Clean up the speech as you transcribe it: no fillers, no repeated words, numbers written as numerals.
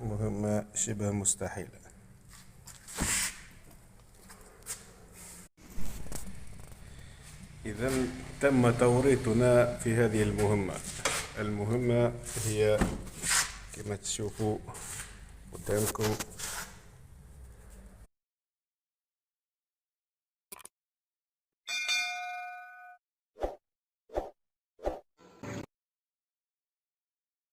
مهمة شبه مستحيلة. إذا تم توريطنا في هذه المهمة هي كما تشوفوا قدامكم